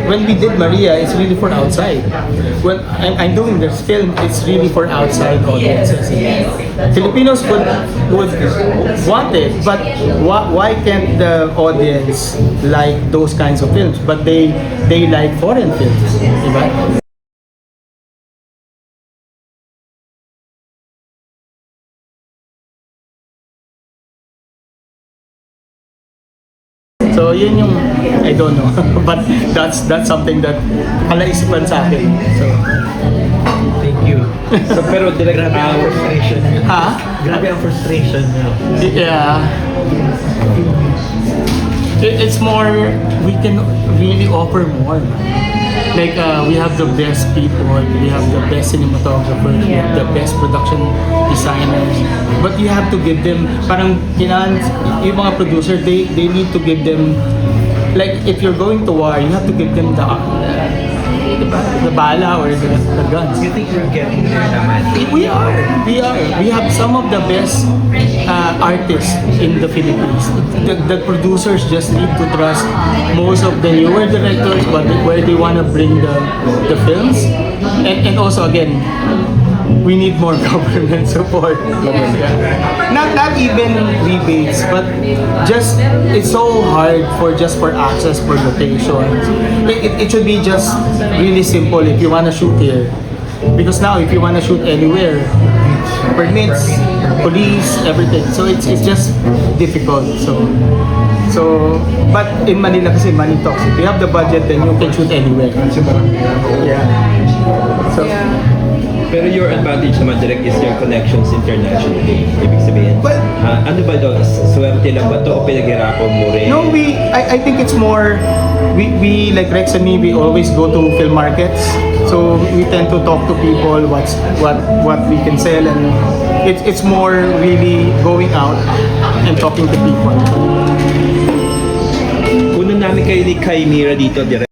when we did Maria, it's really for outside. When I'm doing this film, it's really for outside audiences. Filipinos would want it, but why can't the audience like those kinds of films? But they like foreign films, diba? So yun yung, I don't know, but that's something that palaisipan sa akin. So, Thank you. So, pero direct grabe ang frustration niyo. ha? Grabe ang frustration niyo. Yeah. It's more, we can really offer more. Like, we have the best people, we have the best cinematographers, we have the best production designers. But you have to give them, parang kailangan, yung mga producer, they need to give them, like, if you're going to war, you have to give them the bala or the guns. You think you're getting there naman? We are. We have some of the best artists in the Philippines. The producers just need to trust most of the newer directors, but where they want to bring the films. And also, again, we need more government support. Yeah. Not even rebates, but just it's so hard for access for locations. Like it should be just really simple if you want to shoot here. Because now if you want to shoot anywhere, permits, police, everything. So it's just difficult. So but in Manila kasi money talks. If you have the budget, then you can shoot anywhere. Yeah. So Pero your advantage naman direct is your connections internationally. Ibig sabihin, Well, ano ba doon? Swerte lang ba to o pinaghirapan mo rin? no, I think it's more, we like Rex and me, we always go to film markets. So we tend to talk to people what we can sell, and it's more really going out and talking to people. Una namin kay Mira dito direct